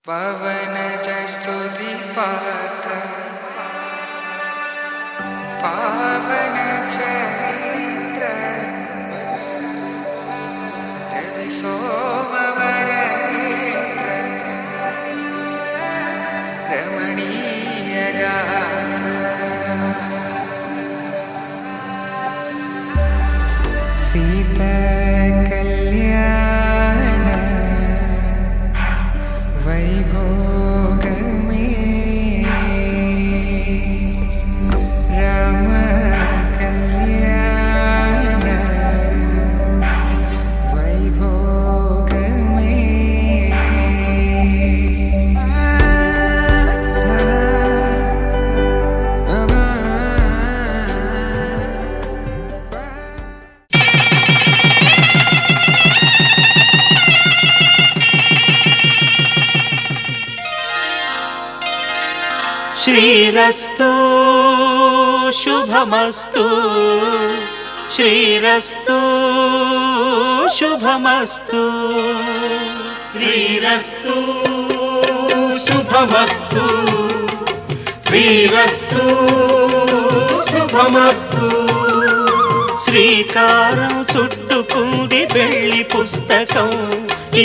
పవనజ స్తుతి పాత్ర పావన చరిత్ర రవి సోమవర నేత్ర రమణీయ గాత్ర సీత కళ్యాణ వైభోగమే రామ కళ్యాణ వైభోగమే శ్రీరస్తు శుభమస్తు శ్రీరస్తు శుభమస్తు శ్రీరస్తు శుభమస్తు శ్రీరస్తు శుభమస్తు. శ్రీకారం చుట్టుకుంది పెళ్లి పుస్తకం,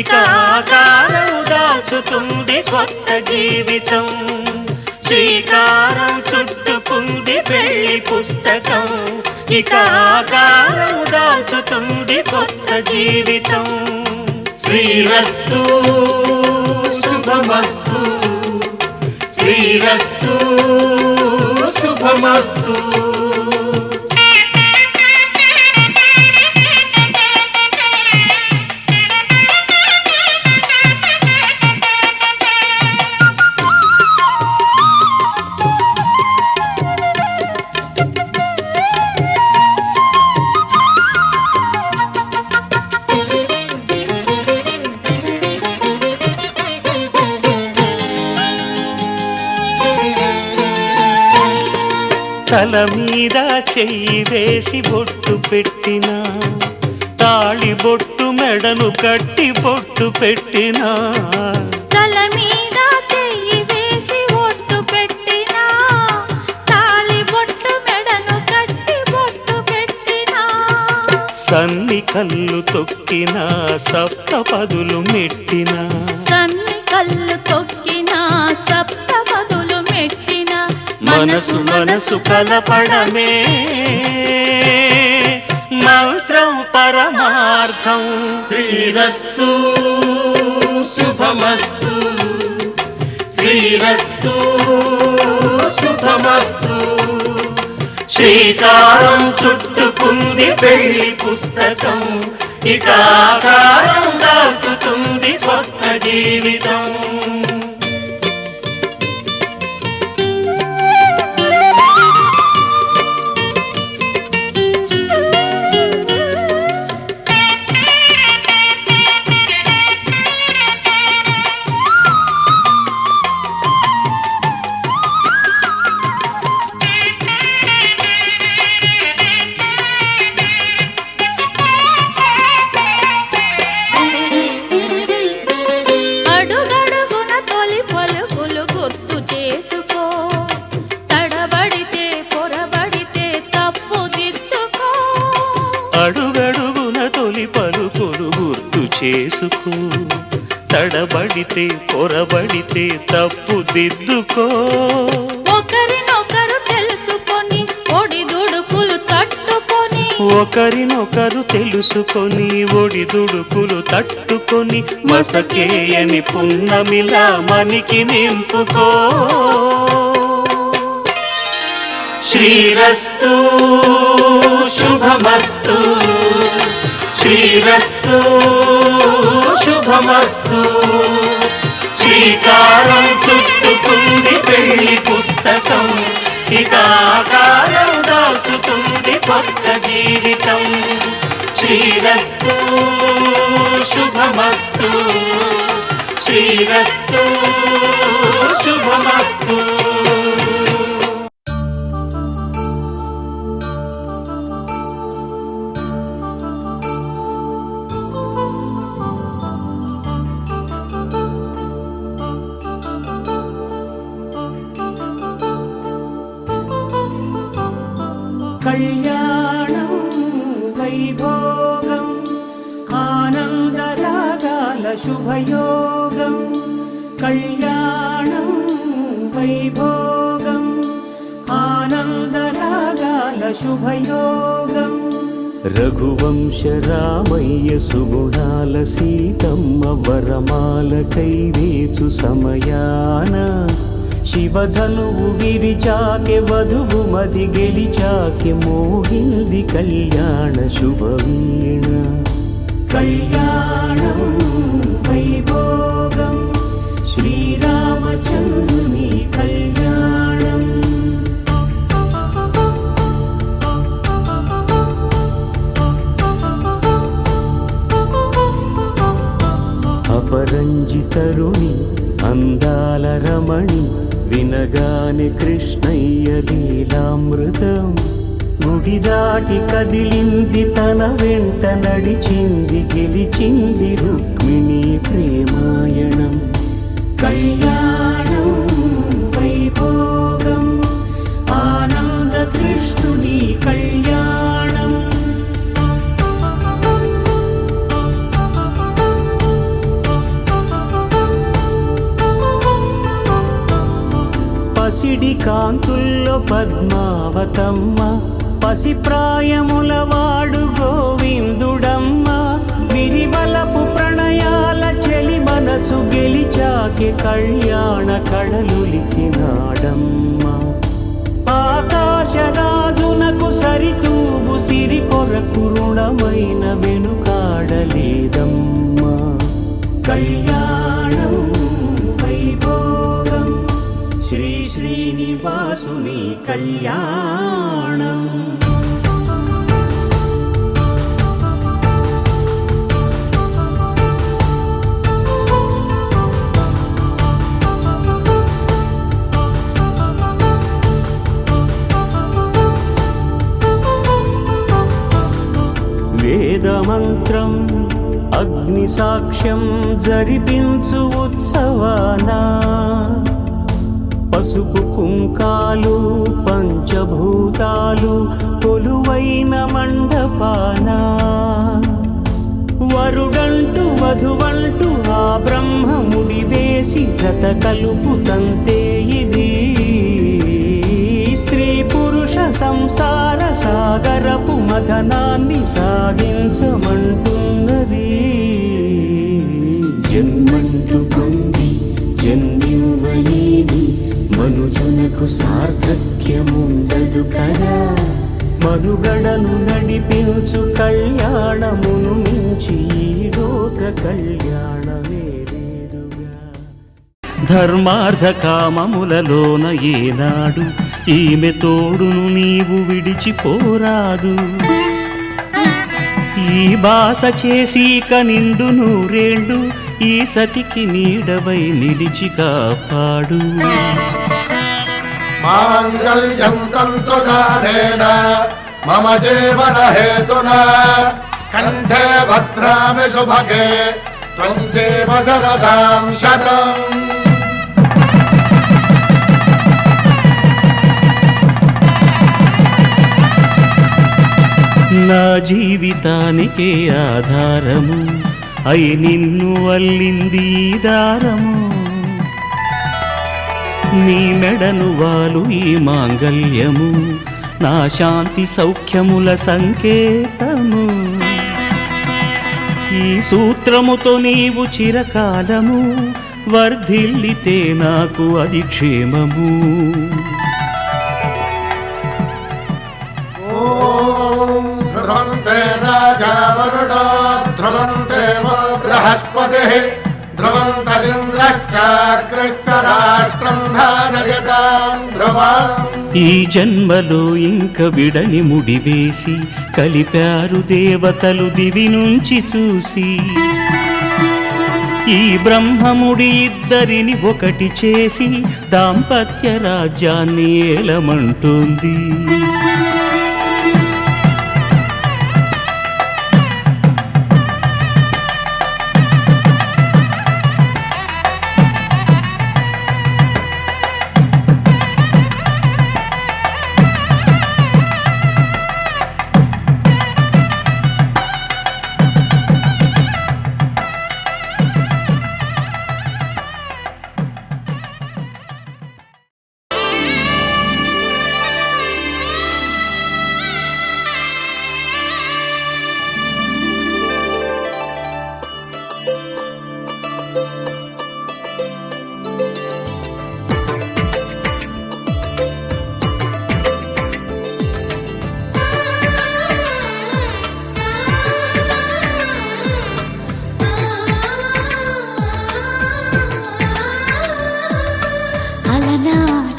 ఇక ఆకారం దాచుతుంది కొత్త జీవితం. శ్రీకారం చుట్టుకుంది పెళ్లి పుస్తకం, ఇక ఆకారం దాచుతుంది కొత్త జీవితం. శ్రీరస్తు శుభమస్తు శ్రీరస్తు శుభమస్తు. తల మీద చెయ్యి వేసి బొట్టు పెట్టినా, తాళి బొట్టు మెడను కట్టి బొట్టు పెట్టినా. తల మీద చెయ్యి వేసి బొట్టు పెట్టినా, తాళి బొట్టు మెడను కట్టి బొట్టు పెట్టినా. సన్ని కళ్ళు తొక్కినా, సప్తపదులు మెట్టినా. సన్ని కళ్ళు తొక్కినా, సప్తపదులు మెట్టినా. మనసు మనసు కలపడమే మంత్రం పరమార్థం. శ్రీరస్తు శుభమస్తు శ్రీరస్తు శుభమస్తు. శ్రీకారం చుట్టుకుంది పెళ్లి పుస్తకం, ఇక ఆకారం దాచుతుంది కొత్త జీవితం. అడుగడుగున తొలి పలుకులు గుర్తు చేసుకో, తడబడితే పొరబడితే తప్పు దిద్దుకో. అడుగడుగున తొలి పలుకులు గుర్తు చేసుకో, తడబడితే పొరబడితే తప్పు దిద్దుకో. ఒకరినొకరు తెలుసుకొని ఒడిదుడుకులు తట్టుకొని, ఒకరినొకరు తెలుసుకొని ఒడిదుడుకులు తట్టుకొని, మసకేయని పున్నమిలా మనికి నింపుకో. శ్రీరస్తు శుభమస్తు శ్రీరస్తు శుభమస్తు. శ్రీకారం చుట్టుకుంది పెళ్లి పుస్తకం, ఇక ఆకారం దాచుతుంది కొత్త జీవితం. శ్రీరస్తు శుభమస్తు శ్రీరస్తు శుభమస్తు. శుభయోగం కళ్యాణం వైభోగం ఆనందరాగాల శుభయోగం రఘువంశ రామయ్య సుగుణాల సీతమ్మ వరమాల కైవేచు సమయాన శివధనువు విరిచాకె వధువు మది గెలిచాకె మోగింది కళ్యాణ శుభవీణ కళ్యాణం వైభోగం శ్రీరామచంద్రుని కళ్యాణం అపరంజి తరుణి అందాల రమణి వినగానే కృష్ణయ్య లీలామృతం గుడి దాటి కదిలింది తన వెంట నడిచింది గెలిచింది రుక్మిణి ప్రేమాయణం కళ్యాణం వైభోగం ఆనంద కృష్ణుని కళ్యాణం పసిడి కాంతుల్లో పద్మావతమ్మ పసిప్రాయముల వాడు గోవిందుడమ్మ విరివలపు ప్రణయాల చెలి మనసు గెలిచాకె కళ్యాణ కళలులికినాడమ్మ ఆకాశరాజునకు సరితూగు సిరి కొరకు రుణమైన వెనుకాడలేదమ్మా కళ్యాణం వైభోగం శ్రీ శ్రీనివాసుని కళ్యాణం వేదమంత్రం అగ్ని సాక్ష్యం జరిపించు ఉత్సవానా పసుపు కుంకాలు పంచభూతాలు కొలువైన మండపాన వరుడంటూ వధువంటూ ఆ బ్రహ్మముడి వేసి జత కలుపుతంతే ఇది స్త్రీ పురుష సంసార సాగరపు మథనాన్ని సాగించమంటున్నది జన్మంటూ పొంది జన్మివ్వలేని మనుజునకు సార్థక్యముండదు కదా మనుగడను నడిపించు కళ్యాణమును మించి ఈ లోక కళ్యాణమే లేదుగా ధర్మార్థ కామములలోన ఏనాడు ఈమె తోడును నీవు విడిచిపోరాదు ఈ బాస చేసి నిండు నూరేళ్ళు ఈ సతికి నీడవై నిలిచి కాపాడు మాంగళ్యం తంతుకారేణ మమ జీవన హేతునా కంఠే భద్రామి శుభగే త్వం జీవ శరదాం శతం నా జీవితానికే ఆధారము అయి నిన్ను అల్లింది దారము నీ మెడను వాలు ఈ మాంగల్యము నా శాంతి సౌఖ్యముల సంకేతము ఈ సూత్రముతో నీవు చిరకాలము వర్ధిల్లితే నాకు అది క్షేమము ధ్రువంతే రాజా వరుడో ధ్రువంతే బృహస్పతిః ధ్రువంతరింద్రశ్చాగ్రశ్చ రాష్ట్రం ధారయతాం ధ్రువం ఈ జన్మలో ఇంక విడని ముడివేసి కలిపారు దేవతలు దివి నుంచి చూసి ఈ బ్రహ్మముడి ఇద్దరిని ఒకటి చేసి దాంపత్య రాజ్యాన్ని ఏలమంటుంది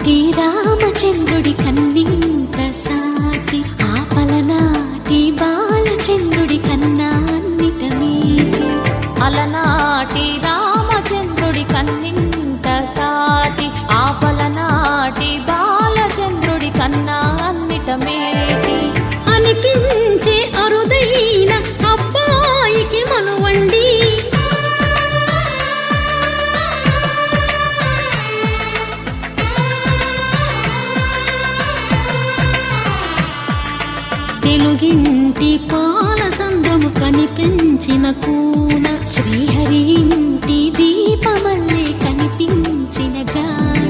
అలనాటి రామచంద్రుడి కన్నింత సాటి ఆపలనాటి బాలచంద్రుడి కన్నా అన్నిట మీటి అలనాటి రామచంద్రుడి కన్నింత సాటి ఆపలనాటి బాలచంద్రుడి కన్నా అన్నిట మేటి అనిపించే అరుదైన అబ్బాయికి మనువండి తెలుగింటి పాల సంద్రము కనిపించిన కూన శ్రీహరి ఇంటి దీపమల్లే కనిపించిన జాన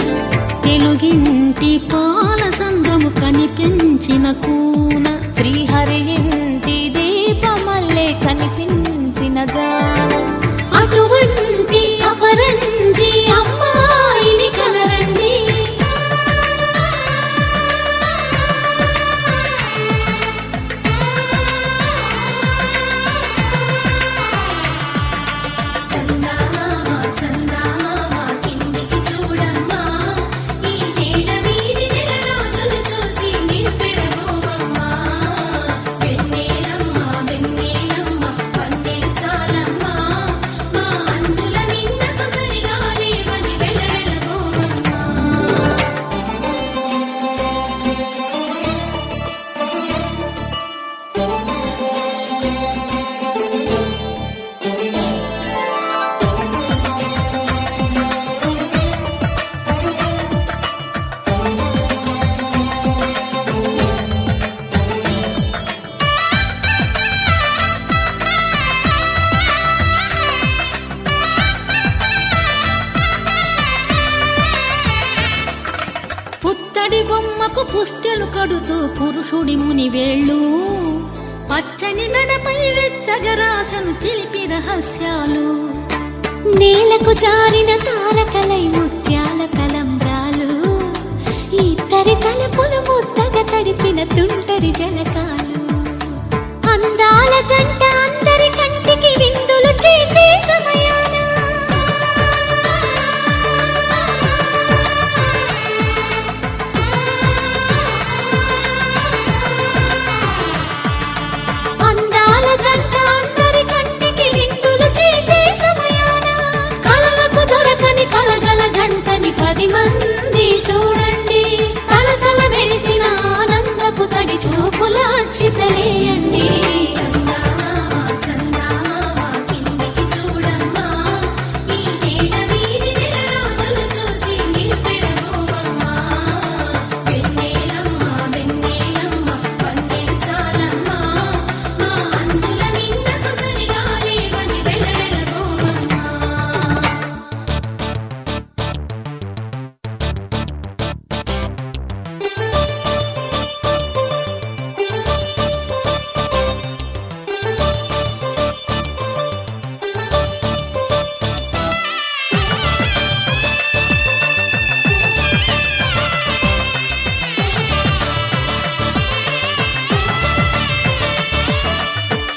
తెలుగింటి పాల సంద్రము కనిపించిన కూన శ్రీహరి ఇంటి దీపమల్లే కనిపించిన జాన అటువంటి అపరంజి అమ్మాయిని కనరండి పుత్తడి బొమ్మకు పుస్తెలు కడుతూ పురుషుడి ముని వేళ్ళు పచ్చని మెడపై వెచ్చగరాసను చిలిపి రహస్యాలు నేలకు జారిన తారకలై ముత్యాల తలంబ్రాలు ఇద్దరి తలపులు ముద్దగా తడిపిన తుంటరి జలకాలు అందాల జంట అందరి కంటికి విందులు చేసే సమయాన అందాల జంట అందరి కంటికి విందులు చేసే సమయాన కలలకు దొరకని కలగల జంటని 10 మంది చూడండి కలకల మెరిసిన ఆనందపు తడి చూపుల అచ్చితలేయండి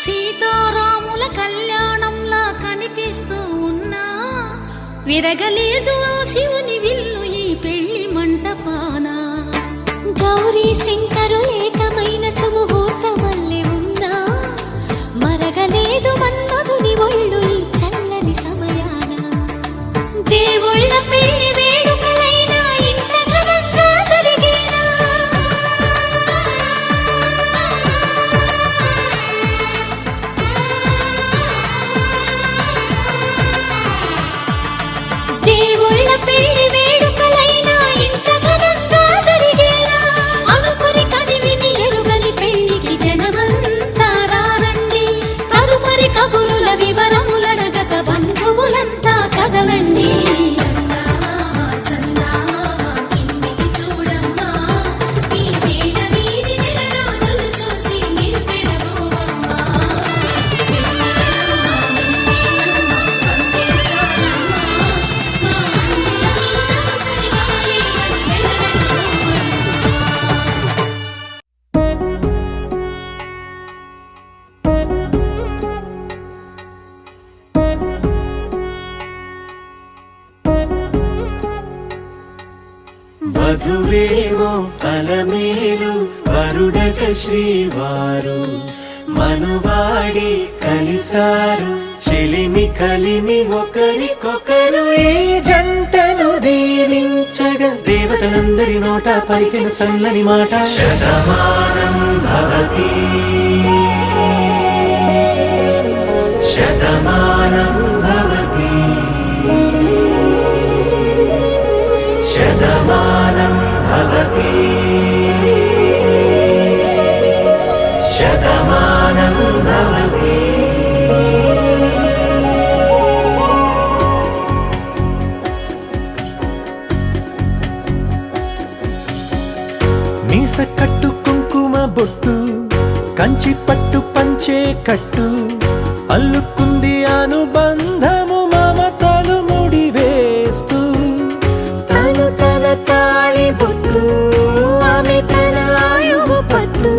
సీతారాముల కళ్యాణంలా కనిపిస్తూ ఉన్నా విరగలేదు ఆ శివుని విల్లు ఈ పెళ్లి మంటపాన గౌరీ శంకరు ఏకమైన సుముహూర్తమల్లె ఉన్నా మరగలేదు మన్మధుని ఒళ్ళు ఈ చల్లని సమయాన దేవుళ్ళ పెళ్లి వేడుకలైనా ఇంత ఘనంగా జరిగేనా దేవుళ్ళ పెళ్లి వధువేమో అలమేలు వరుడట శ్రీవారు మనువాడి కలిసారు చెలిమి కలిమి ఒకరికొకరు ఈ జంటను దీవించగా దేవతలందరి నోట పలికిన చల్లని మాట శతమానం భవతి శతమానం భవతి శతమానం భవతి శతమానం భవతి. మీస కట్టు కుంకుమ బొట్టు కంచి పట్టు పంచే కట్టు అల్లుకుంది అనుబంధము మమతలు ముడివేస్తూ తను తన తాళి బొట్టు ఆమె తన ఆయువు పట్టు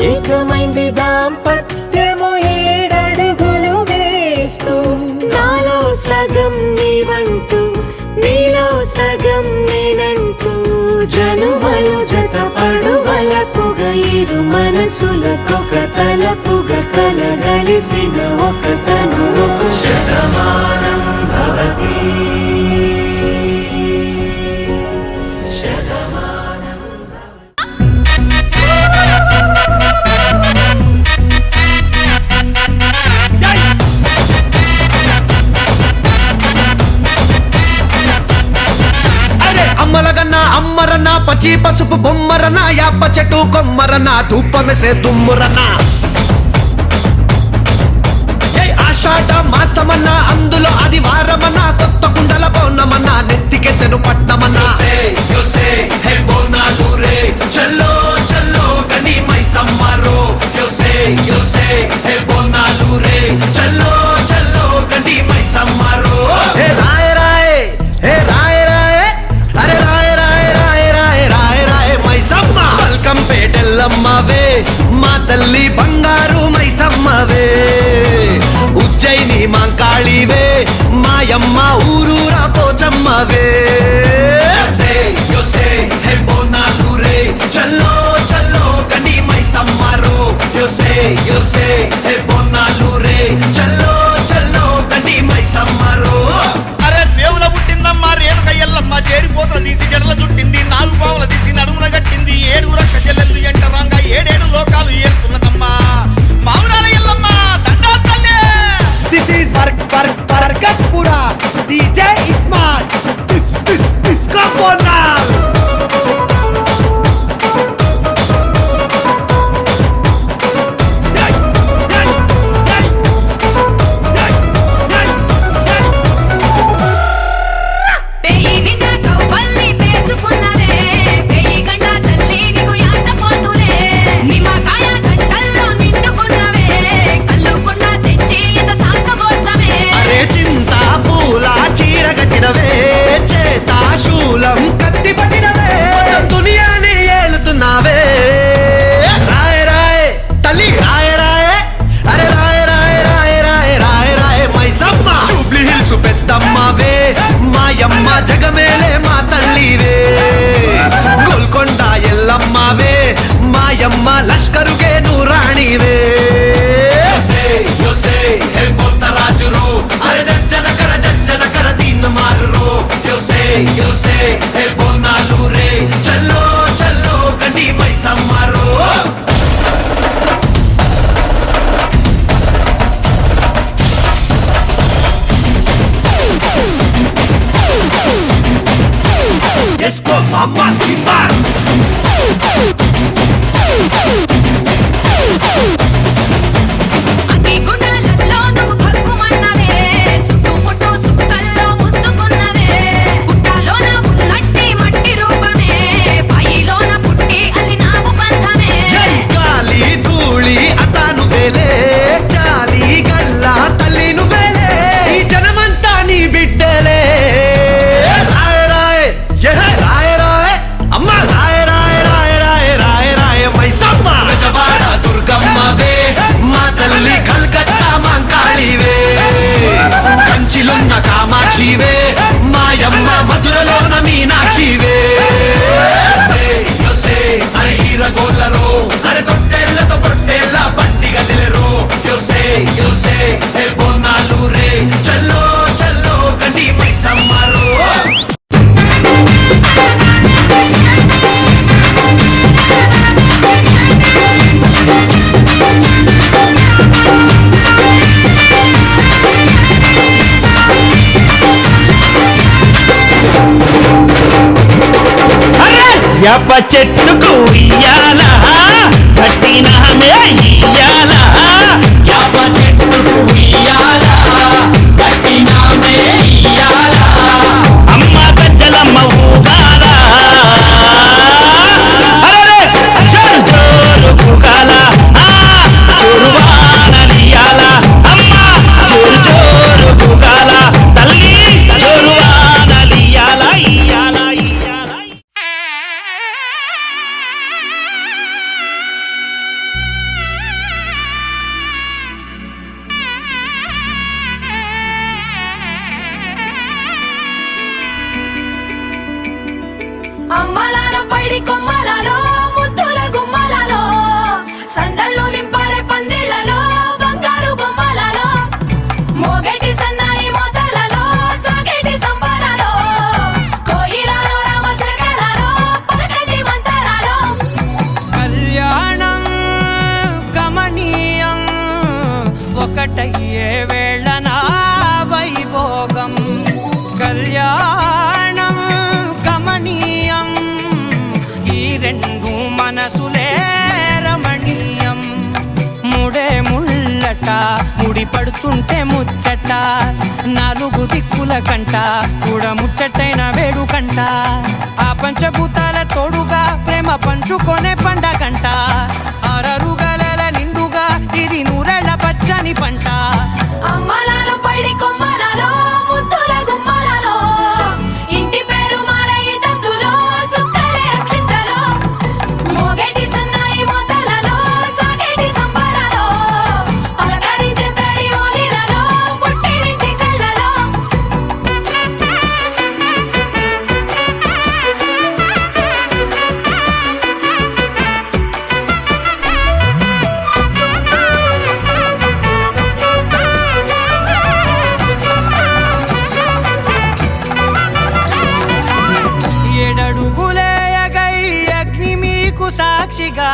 ఏకమైంది దాంపత్యము 7 అడుగులు వేస్తూ నాలో సగం నీవంటూ నీలో సగం నేనంటూ జనుమలు జత పడువలపుగ ఇరు మనసులకొక తలపుగ కలగలిసిన ఒక తను శతమానం భవతి శతమానం. అమ్మలగన్న అమ్మరన్న పచ్చి పసుపు బొమ్మరన్న యాప చెట్టు కొమ్మరన్న ధూపమెసే దుమ్మురన్న ఆషాఢ మాసమన్న అందులో ఆదివారమన్న కొత్త కుండల పౌర్ణమన్న నెత్తికెత్తెను పట్నమన్న చల్లో చల్లో గని మైసమ్మరో చల్లో చల్లో గని మైసమ్మరో హే రాయ రాయ హే రాయ రాయ అరే రాయ రాయ రాయ రాయ రాయ రాయ మైసమ్మ మల్కంపేటెల్లమ్మవే మా తల్లి బంగారు మైసమ్మవే ఉజ్జయిని మాంకాళివే మాయమ్మ ఊరూరా పోచమ్మవే చల్లో చల్లో గని మైసమ్మరో చల్లో చల్లో గని మైసమ్మరో. అరే దేవుల పుట్టిందమ్మా రేణుక ఎల్లమ్మ చేరిపోతల తీసి జడల చుట్టింది 4 పావుల తీసి నడుమున కట్టింది 7 రక్క చెల్లెళ్ళు ఎంటరాంగా 7 లోకాలు ఏరుతున్నదమ్మా మావురాల ఎల్లమ్మ దండా తల్లే. This is Barkatpura. DJ Ismail. Come on now. శూలం కత్తి పట్టినవే దునియాని ఏలుతున్నావే రాయ రాయ తల్లి రాయ రాయ అరే రాయ రాయ రాయ రాయ రాయ రాయ మైసమ్మ జూబ్లీ హిల్స్ పెద్దమ్మవే మాయమ్మ జగమేలే మా తల్లివే గోల్కొండ ఎల్లమ్మవే మాయమ్మ లష్కరుగే నూరాణివే రాజురు అరే జజ్జన కర దీన్ మారు చల్లో చల్లో గని మైసమ్మరో. Esco mama timba. యాప చెట్టుకు ఇయ్యాల కట్టినామే ఇయ్యాల యాప చెట్టుకు ఇయ్యాల కట్టినామే ఇయ్యాల అమ్మ గజ్జలమ్మ ఊగాల అరే జోరు జోరు ఊగాల జోరు వానలియాల అమ్మ జోరు జోరు ఊగాల తల్లి జోరు వానలియాల ఇయ్యాల ఇయ్యాల అమ్మలాల పైడి కొమ్మలలో ముద్దుల గుమ్మలలో సందళ్ళు నింపారే పందిళ్లలో బంగారు బొమ్మలలో మోగేటి సన్నాయి మోతలలో సాగేటి సంబరాలో కోయిలలో రామశకలలో పలకటి మంతరాలో కళ్యాణం గమనీయం ఒకటయ్యే వేళ నా వైభోగం కళ్యాణం గమనీయం ఈ రెండు మనసులే రమణీయం ముడే ముళ్ళట ముడి పడుతుంటే ముచ్చట నాలుగు దిక్కుల కంట చూడ ముచ్చటైన వేడుకంట ఆ పంచభూతాల తోడుగా ప్రేమ పంచుకొనే పండగంట ఆరరుగల నిండుగా ఇది నూరెళ్ళ పచ్చని పంట అమ్మలాల పైడి కొమ్మలలో ముద్దుల గుమ్మలలో ఇంటి పేరు మారయి తందులో చుక్కలే అక్షింతలో మోగేటి సన్నాయి మోతలలో సాగేటి సంబరాలో పలకరించే తడి ఓలిలలో పుట్టినింటి కళ్ళలో ఏడడుగులేయగై అగ్ని మీకు సాక్షిగా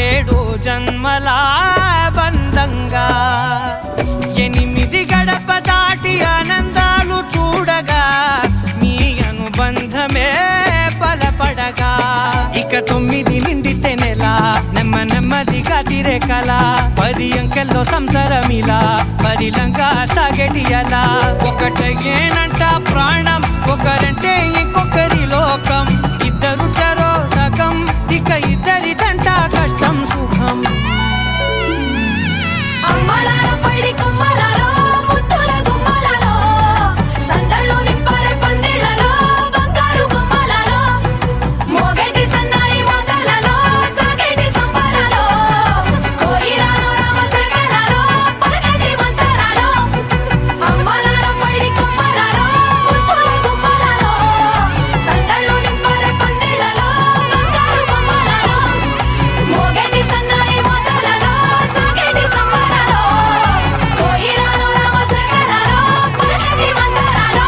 ఏడు జన్మల బంధంగా 8 గడప దాటి ఆనందాలు చూడగా మీ అనుబంధమే బలపడగా ఇక 9 నిండితే నెల నెమ్మదిగా తిరేకల 10 అంకెల్లో సంసారమిలా పరిలంగా సాగేటి అలా ఒకటేనంట ప్రాణం ఒకరంటే ఇంకొకరి లోకం ఇద్దరు చరో సగం ఇక ఇద్దరిదంట కష్టం సుఖం అమ్మలాల పైడి కొమ్మలలో ముద్దుల గుమ్మలలో సందళ్ళు నింపారే పందిళ్లలో బంగారు బొమ్మలలో మోగేటి సన్నాయి మోతలలో సాగేటి సంబరాలో కోయిలలో రామశకలలో పలకటి మంతరాలో అమ్మలాల పైడి కొమ్మలలో ముద్దుల గుమ్మలలో సందళ్ళు నింపారే పందిళ్లలో బంగారు బొమ్మలలో మోగేటి సన్నాయి మోతలలో సాగేటి సంబరాలో కోయిలలో రామశకలలో పలకటి మంతరాలో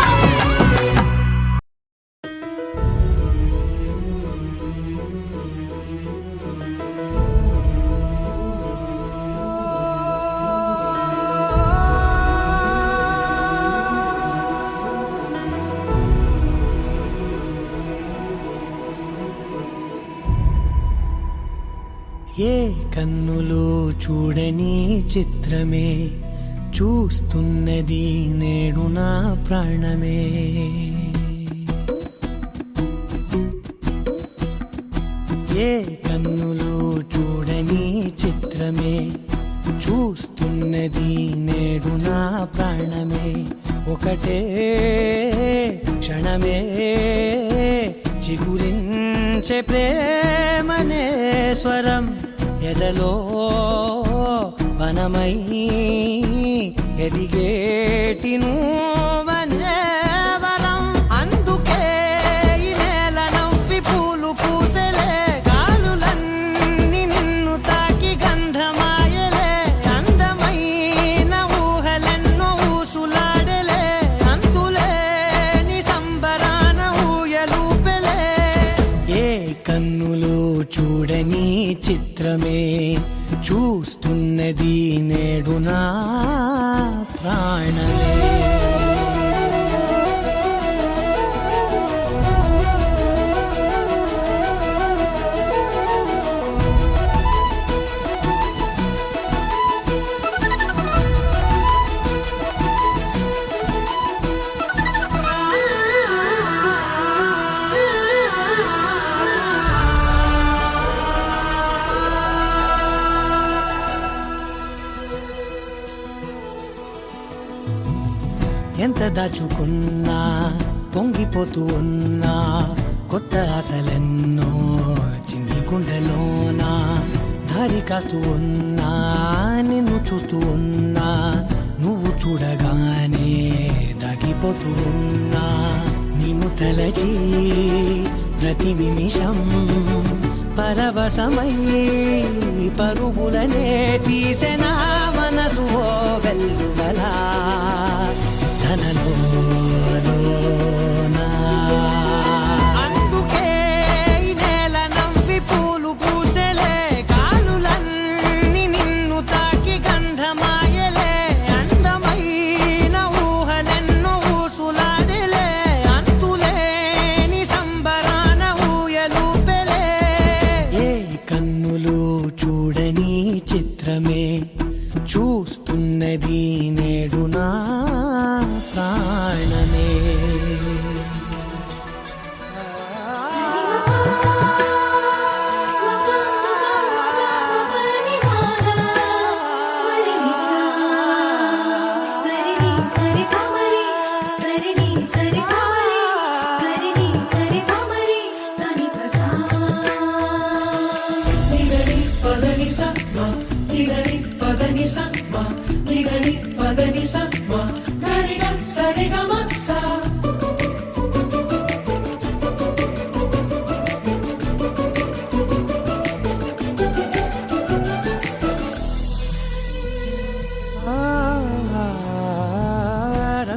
ఏ కన్నులు చూడని చిత్రమే చూస్తున్నది నేడు నా ప్రాణమే ఏ కన్నులు చూడని చిత్రమే చూస్తున్నది నేడు నా ప్రాణమే ఒకటే క్షణమే చిగురించే ప్రేమనే స్వరం ఎదలో వనమై ఎదిగేటి నువ్వనే వరం అందుకే ఈ నేల నవ్వి పూలు పూసలే గాలులన్నీ నిన్ను తాకి గంధమాయలే అందమైన ఊహలెన్నో ఊసులాడలే అంతులేని సంబరాన ఊయలూపెలే ఏ కన్నులు చూడని చిత్రమే చూస్తున్నది నేడు నా ప్రాణమే దాచుకున్నా పొంగిపోతూ ఉన్నా కొత్త ఆశలెన్నో చిన్ని గుండెలోనా దారి కాస్తూ ఉన్నా నిన్ను చూస్తూ ఉన్నా నువ్వు చూడగానే దాగిపోతూ ఉన్నా నిన్ను తలచి ప్రతి నిమిషం పరవశమై పరుగులనే తీసెనా మనసు ఓ వెల్లువలా తనలోనా అందుకే ఈ నేల నవ్వి పూలు పూసెలే గాలులన్నీ నిన్ను తాకి గంధమాయలే అందమైన ఊహలెన్నో ఊసులాడలే అంతులేని సంబరాన ఊయలూపెలే ఏ కన్నులు చూడని చిత్రమే చూస్తున్నది నేడు నా ప్రాణమే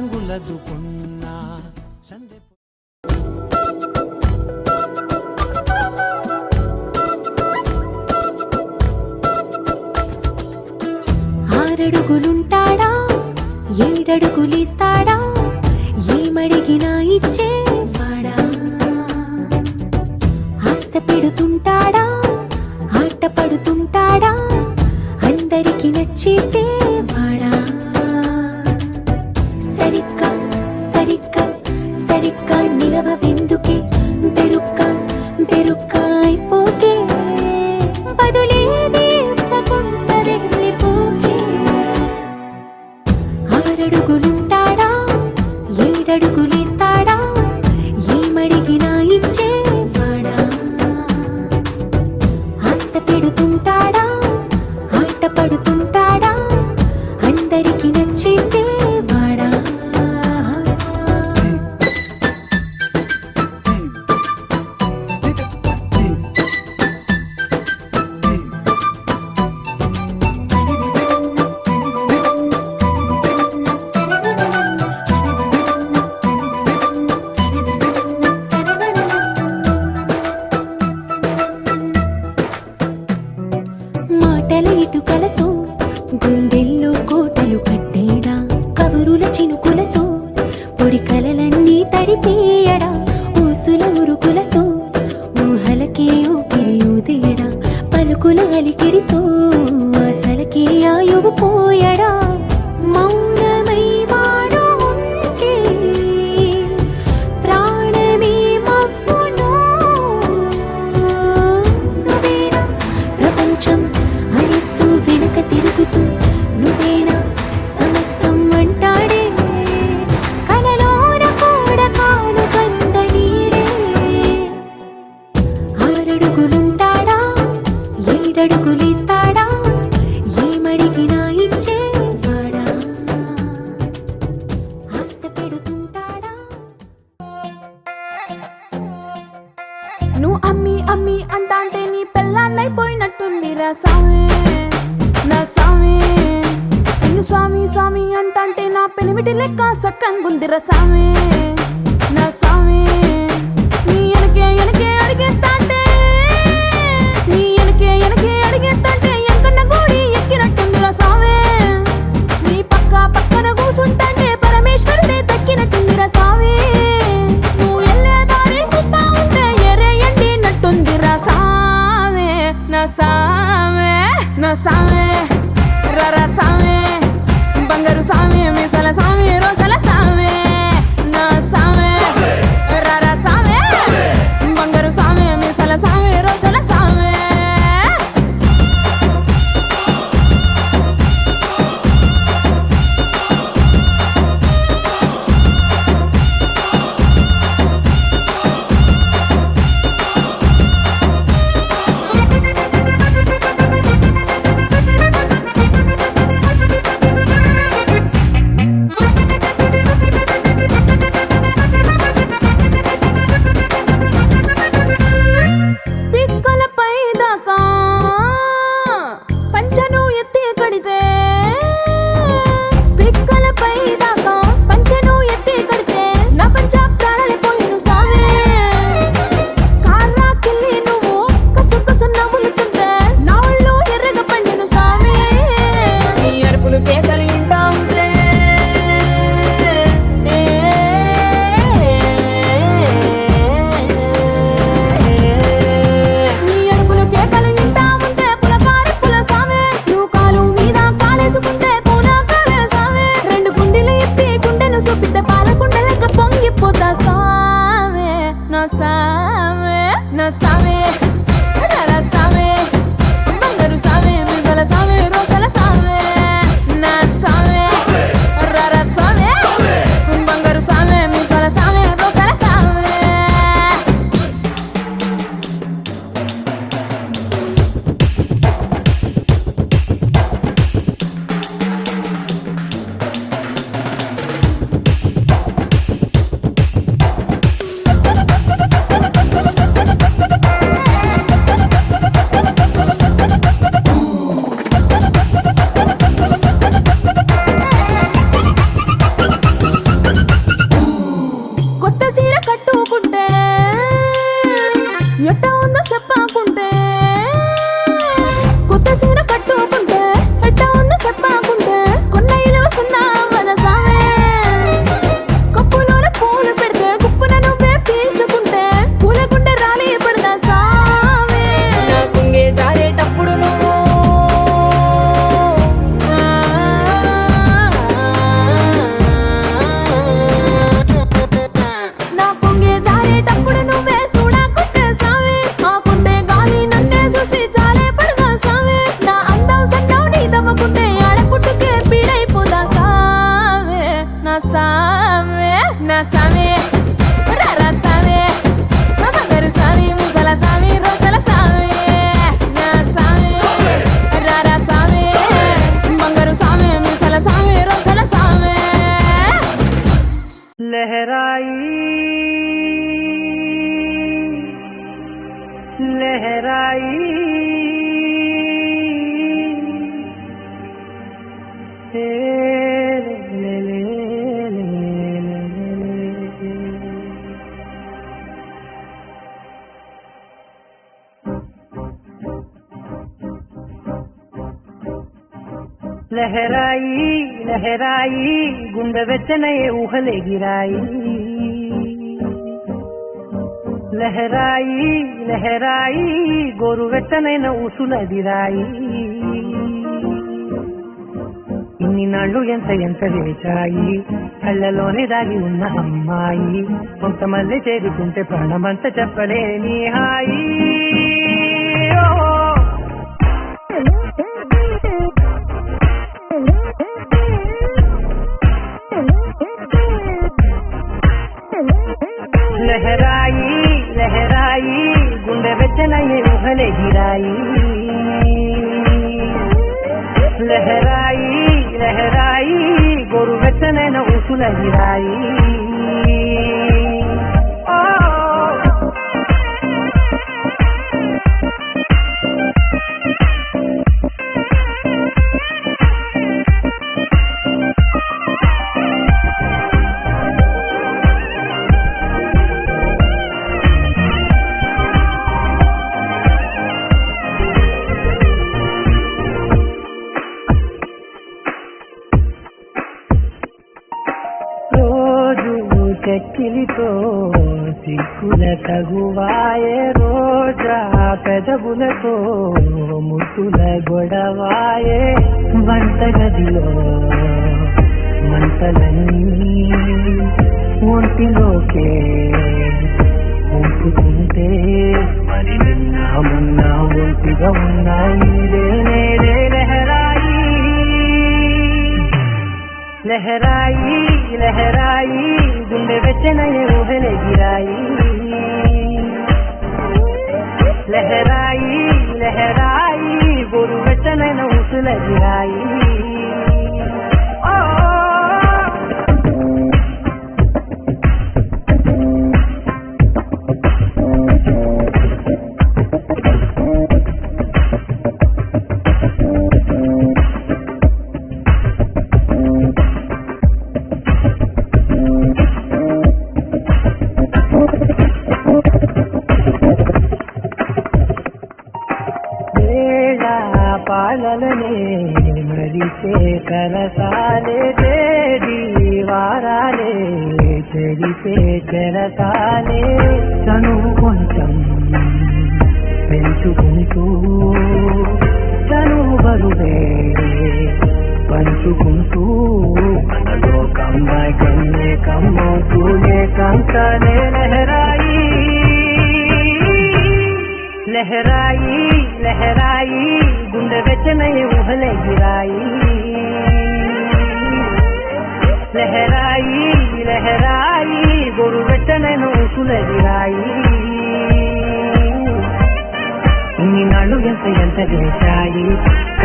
రంగులదుకున్నా సందే ఆరడుగులుంటాడా ఏడడుగులిస్తాడా ఏమడిగినా ఇచ్చేవాడా ఆశ పెడుతుంటాడా ఆట పడుతుంటాడా అందరికి నచ్చేసేవాడా సరిగ్గా సరిగ్గా సరిగ్గా నిలవెందుకే బెరుక్క బెరుక్క అయిపోకే బదులేది ఇవ్వకుండా వెళ్ళిపోకే ఆరడుగులుంటాడా ఏడడుగులేస్తాడా ఏమడిగినా ఇచ్చేవాడా ఆశ పెడుతుంటాడా ఆట పడుతుంటాడా అందరికి నచ్చేసేవాడా మాటల ఇటుకలతో గుండెల్లో కోటలు కట్టేడా కబురుల చినుకులతో పొడి కలలన్నీ తడిపేయడా ఊసుల ఉరుకులతో ఊహలకే ఊపిరి ఊదేయడా పలుకుల అలికిడితో అసలకే ఆయువు పోయడా మౌనమై వాడు ఉంటే ప్రాణమే మవ్వునో నువ్వేనా ప్రపంచం అరిస్తూ వెనక తిరుగుతూ నువ్వేనా సమస్తం అంటాడే కలలోన కూడా కాను కంద నీడే ఆరడుగులుంటాడా ఏడడుగులేస్తాడా ఏమడిగినా ఇచ్చేవాడా ఆశ పెడుతుంటాడా నువ్వు అమ్మి అమ్మి అంటాంటే నీ పెళ్ళాన్నైపోయినట్టుందిరా సామి నా సామి నిన్ను స్వామి స్వామి అంటాంటే నా పెనిమిటి లెక్క సక్కంగుందిరా సామి నా సామి నీ ఎనకే ఎనకే అడిగేస్తాంటే నీ ఎనకే ఎనకే అడిగేస్తాంటే ఎంకన్న గోడి ఎక్కినట్టుందిరా సామి నీ పక్క పక్కన కూసుంటాంటే పరమేశ్వరుడే దక్కినట్టుందిరా సామి నువ్వు వెళ్ళే దారి సుత్తా ఉంటే ఎరే ఎండినట్టుందిరా సామే నా సామే నా సామే రరా సామే బంగారు సామే మీసల సామే రోషల సామే నా సామే రరా సామే బంగారు సామే మీసల సామే రోషల సామే సామే నా సామే రారా సామే బంగారు సామే మిజల సామే రోషల సామే నా సామే రారా సామే బంగారు సామే మిజల సామే రోషల సామే కొత్త చీర కట్టుకుంటే ఎట్ట ఉందో చెప్పాకుంటే కొత్త చీర కట్టుకుంటే ఎట్ట ఉందో చెప్పాకుంటే కొన్నైలో సున్నా వద సామే కప్పులోన పూలు పెడితే గుప్పున నువ్వే పీల్చుకుంటే పూలకుండే రాలి పడదా సామే నా కుంగే జారేటప్పుడు నువ్వు నా పొంగే జారేటప్పుడు నువ్వే చూడకుంటే సామే ఆకుంటే గాలి నన్నే చూసి జారే పడగా సామే నా అందం సన్నం నీ దవ్వకుంటే ఆడపుట్టుకే పీడైపోదా సామే నా సామే నా సామే రారా సామే నా బంగారు సామి ముసల సామి రోషల సామి నా సామి రారా సామి బంగారు సామి ముసల సామి రోషల సామి लहराई लहराई ले ले ले ले लहराई लहराई गुंड వెచ్చనయే ఊహలే గిరాయి లహరాయి లహరాయి గోరు వెచ్చనైన ఊసులదిరాయి ఇన్ని నాళ్ళు ఎంత ఎంత వేచాయి కళ్ళలోనే దాగి ఉన్న అమ్మాయి కొంతమంది చేరుకుంటే ప్రాణమంత చెప్పలేని హాయి लहराई लहराई गुंडे వెచ్చనయే ఊహలే గిరాయి లహరాయి లహరాయి గోరు వెచ్చనైన ఊసులదిరాయి చెక్కిలితో సిక్కుల తగువాయే రోజా పెదవులతో ముట్టుల గొడవాయే వంటగదిలో మంటలన్నీ ఒంటిలోకే ఉంచుకుంటే మరి నిన్న మొన్న ఒంటిగా ఉన్నాయి నేడే లహరాయి లహరాయి లహరాయి గుండె వెచ్చనయే ఊహలే గిరాయి లహరాయి లహరాయి గోరు వెచ్చనైన ఊసులదిరాయి పాలనే మరిచే కరసాలే తేడి వారాలే చెడితే చెరసాలే తను కొంచెం పెంచుకుంటూ తను బరువే పంచుకుంటూ మనలో కమ్మాయి కమ్మే కమ్మవుతూనే కంతనే లహరాయి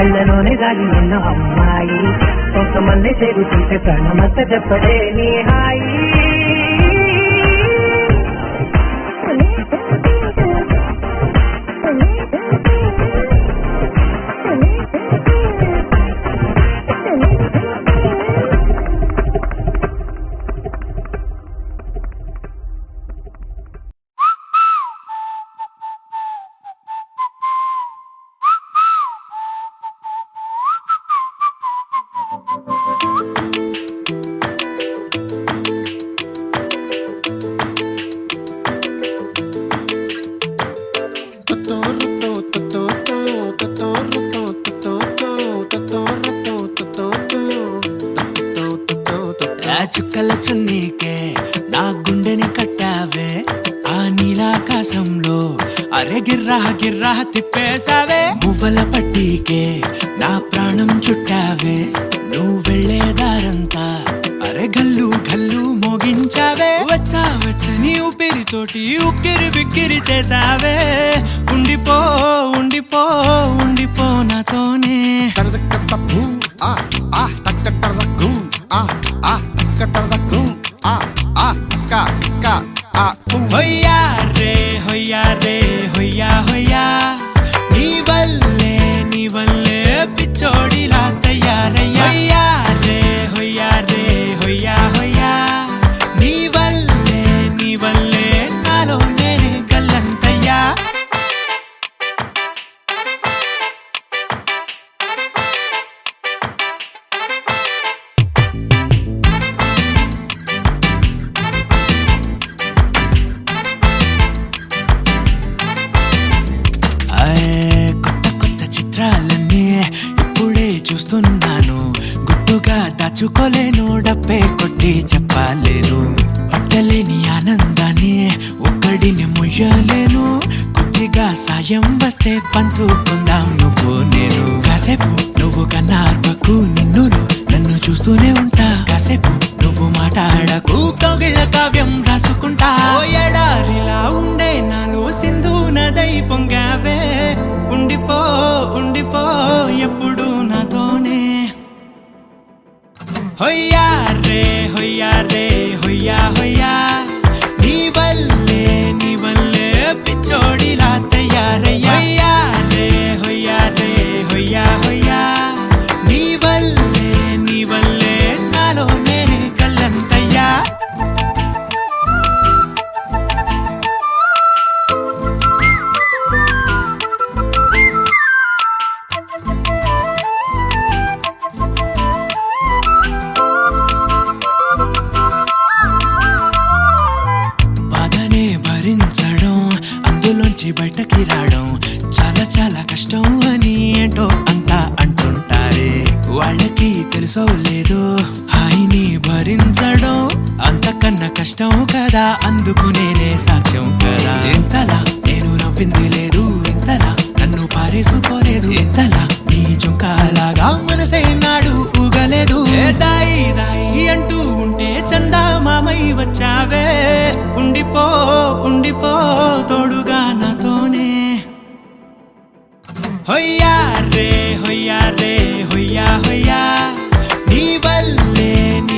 కళ్ళలోనే దాగి ఉన్న అమ్మాయి కొంతమంది చేరుతుంటే ప్రాణమంత చెప్పడే నీ హాయి చుక్కల చున్నీకే నా గుండెని కట్టావే ఆ నీలాకాశంలో అరే గిర్రా గిర్రా తిప్పేశావే మువ్వల పట్టీకే నా ప్రాణం చుట్టావే నువ్వు వెళ్లే దారంతా అరే గల్లు గల్లు మోగించావే వచ్చా వచ్చని ఊపిరితోటి ఉక్కిరి బిక్కిరి చేసావే ఉండిపో ఉండిపో ఉండిపో నాతోనే హొయ్యా రే హొయ్యా రే హొయ్యా హొయ్యా నీ వల్లే పిచ్చోడిలా తయారయ్యా హొయ్యా రే హొయ్యా హొయ్యా నీ వల్లే నాలో నేనే గల్లంతయ్యా కొత్త చిత్రాలన్నీ ఇప్పుడే చూస్తున్నాను గుట్టుగా దాచుకోలేను డబ్బే కొట్టి చెప్పలేను పట్టలేని ఆనందాన్ని ఒక్కడిని ముయ్యలేను కొద్దిగా సాయం వస్తే పంచుకుందాం నువ్వు నేను కాసేపు నువ్వు కన్నార్పకు నిన్నులు నన్ను చూస్తూనే ఉంటా కాసేపు నువ్వు మాట్లాడకు కౌగిళ్ళ కావ్యం రాసుకుంటా ఎడారిలా ఉండే నాలో సింధు నదై పొంగావే ఉండిపో ఉండిపో ఎప్పుడు నాతోనే హొయ్యా రే హొయ్యా రే హొయ్యా హొయ్యా నీ వల్లే పిచ్చోడిలా తయారయ్యా హొయ్యా రే హొయ్యా హొయ్యా నీ వల్లే నాలో నేనే గల్లంతయ్యా బాధనే భరించడం అందులోంచి బయటకి రావడం చాలా చాలా కష్టం అని ఏంటో అంతా అంటుంటారే వాళ్ళకి తెలుసో లేదో హాయిని భరించడం అంతకన్నా కష్టం కదా అందుకు నేనే సాక్ష్యం కదా ఎంతలా నేను నవ్వింది లేదు ఎంతలా నన్ను పారేసుకోలేదు ఎంతలా నీ జుంకాలాగా మనసే నాడు ఊగలేదు దాయి దాయి అంటూ ఉంటే చందా మామై వచ్చావే ఉండిపో ఉండిపో తోడుగా నాతోనే హొయ్యా రే హొయ్యా రే హొయ్యా హొయ్యా నీ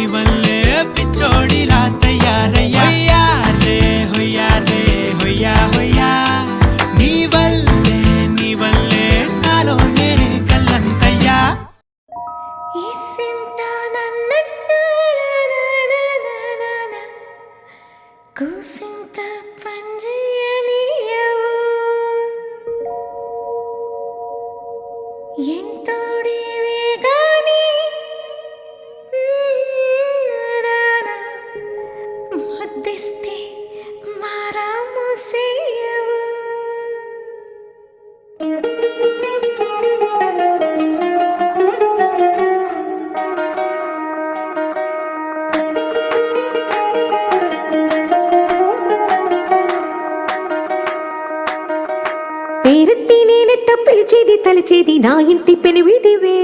వల్లే పిచ్చోడిలా తయారయ్యా హొయ్యా రే హొయ్యా హొయ్యా నీ వల్లే నాలో నేనే గల్లంతయ్యా కూసింత పండ్రియనియవు ఎంతోడివే గాని పేరెట్టి నేనెట్ట పిలిచేది తలిచేది నా ఇంటి పెనివిటివే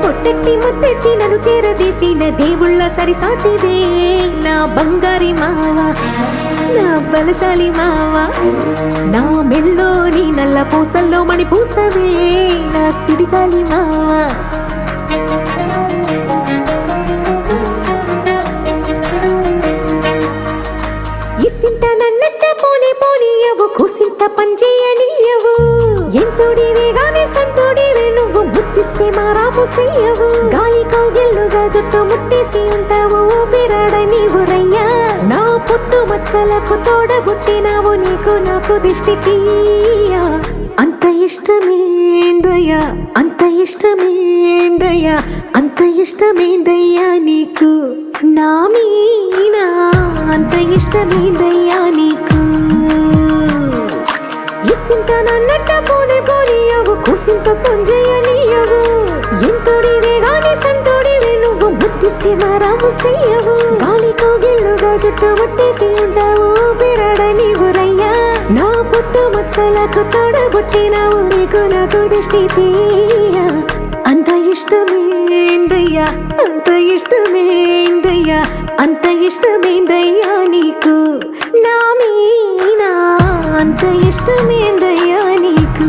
పొట్టెట్టి ముద్దెట్టి నన్ను చేరదీసిన దేవుళ్ళ సరిసాటివే నా బంగారి మావా నా బలశాలి మావా నా మెల్లోని నల్ల పూసల్లో మణి పూసవే నా సిడిగాలి మావా ఇసింత నన్నట్ట పోనీ పోనీయవు కుసింత పంచేయనీయవు ఎంతోడివే గాని సంతోడివే నువ్వు ముద్దిస్తే మారాము చెయ్యవు గాలి కౌగిల్లుగా జుట్టు ముట్టేసి ఉంటావు ఊపిరాడ నీవు రయ్యా నా పుట్టు మచ్చలకు తోడబుట్టినావు నీకు నాకు దిష్టి తీయా అంత ఇష్టమేందయ్యా అంత ఇష్టమేందయ్యా అంత ఇష్టమేందయ్యా నీకు నా మీనా అంత ఇష్టమేందయ్యా నీకు ఇసింత నన్నట్ట పోనీ పోనీయవు కుసింత పొంజయ్యనీయవు ఎంతోడివే గాని సంతోడివే నువ్వు ముద్దిస్తే మారాము చెయ్యవు గాలి కౌగిల్లుగా జుట్టు ముట్టేసి ఉంటావు బిరాడ నీవు రయ్యా నా పుట్టు మచ్చలకు తోడబుట్టినావు నీకు నాకు దిష్టి తీయ అంత ఇష్టమేందయ్యా అంత ఇష్టమేందయ్యా అంత ఇష్టమేందయ్యా నీకు నా మీనా అంత ఇష్టమేందయ్యా నీకు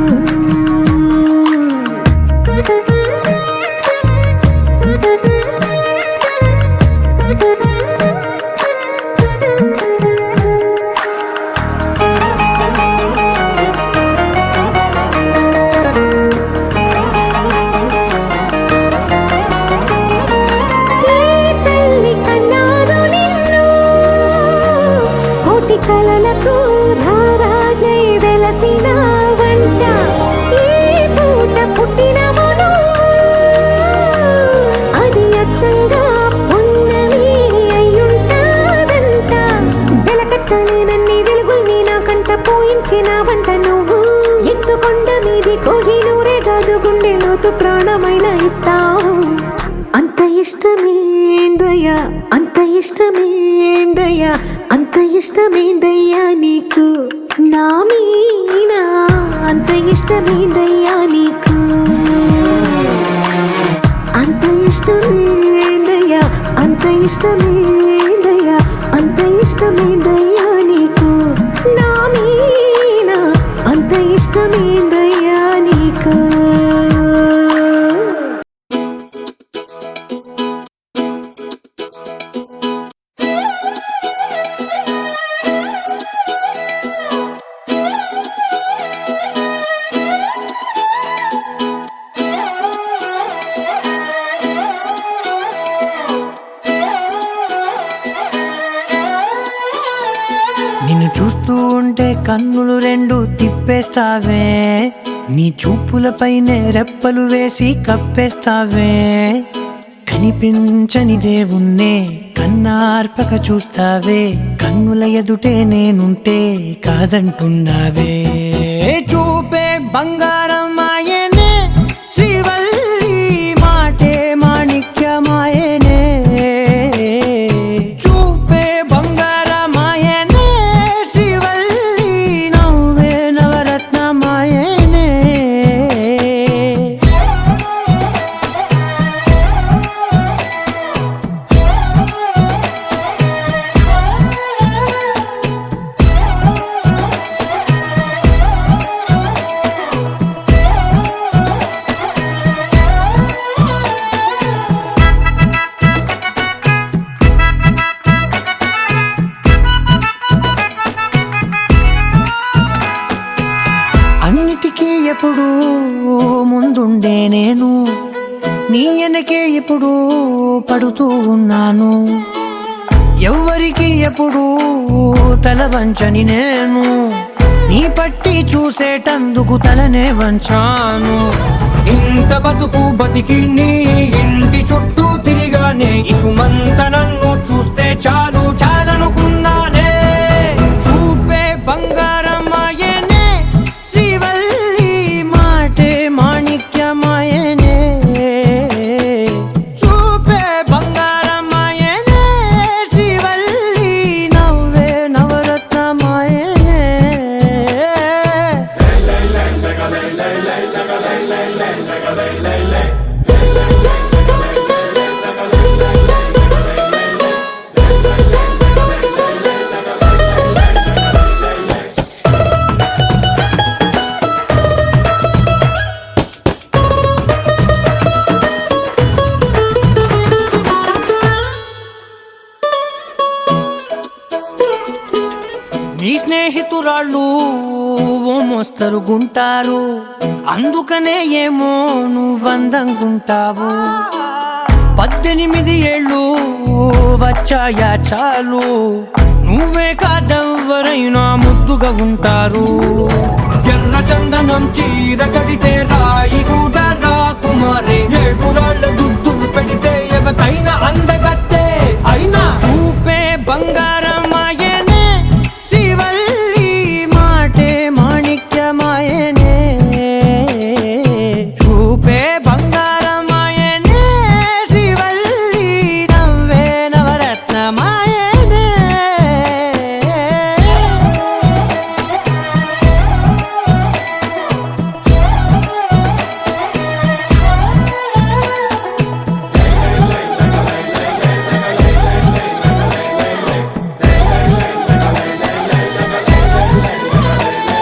కలలకు రారాజై వెలసిన వంట ఈ పూట పుట్టినవు అది అచ్చంగా పున్నమి అయ్యుంటాదంట వెలకట్టలేనన్ని వెలుగుల్ని నాకంట పోయించిన వంట నువ్వు ఎత్తుకొండ మీది కోహినూరే కాదు గుండె లోతు ప్రాణమైన ఇస్తావు అంత ఇష్టమేందయ్యా అంత ఇష్టమేందయ్యా అంత ఇష్టమేందయ్యా నీకు నా మీనా అంత ఇష్టమేందయ్యా నీకు అంత ఇష్టమేందయ్యా అంత ఇష్టమేందయ్యా అంత ఇష్టమేందయ్యా నీకు నా మీనా అంత ఇష్టమేందయ్యా నీకు నిన్ను చూస్తూ ఉంటే కన్నులు రెండు తిప్పేస్తావే నీ చూపులపైనే రెప్పలు వేసి కప్పేస్తావే కనిపించని దేవుణ్ణే కన్నార్పక చూస్తావే కన్నుల ఎదుటే నేనుంటే కాదంటున్నావే చూపే బంగారం ఆయనే శ్రీవల్లి మాటే మాణిక్యమాయనే చూపే బంగారమాయనే శ్రీవల్లి నవ్వే నవరత్నమాయనే అన్నిటికీ ఎప్పుడు ముందుండే నేను నీ వెనకే ఎప్పుడు పడుతూ ఉన్నాను ఎవ్వరికి ఎప్పుడు తల వంచని నేను నీ పట్టి చూసేటందుకు తలనే వంచాను ఇంత బతుకు బతికి నీ ఇంటి చుట్టూ తిరిగానే ఇసుమంత నన్ను చూస్తే చాలు చాలనుకున్నానే చూపే బంగారమాయనే శ్రీవల్లి మాటే మాణిక్యమాయనే చూపే బంగారమాయనే శ్రీవల్లి నవ్వే నవరత్నమాయనే నీ స్నేహితురాళ్ళు ఓ మోస్తరుగుంటారు, అందుకనే ఏమో నువ్వందంగుంటావు. 18 ఏళ్ళు వచ్చాయా చాలు, నువ్వే కాదెవ్వరైనా ముద్దుగా ఉంటారు. ఎర్ర చందనం చీర కడితే రాయి కూడా రాకుమారే, 7 రాళ్ళ దుద్దులు పెడితే ఎవతైనా అందగత్తే అయినా చూపే బంగారం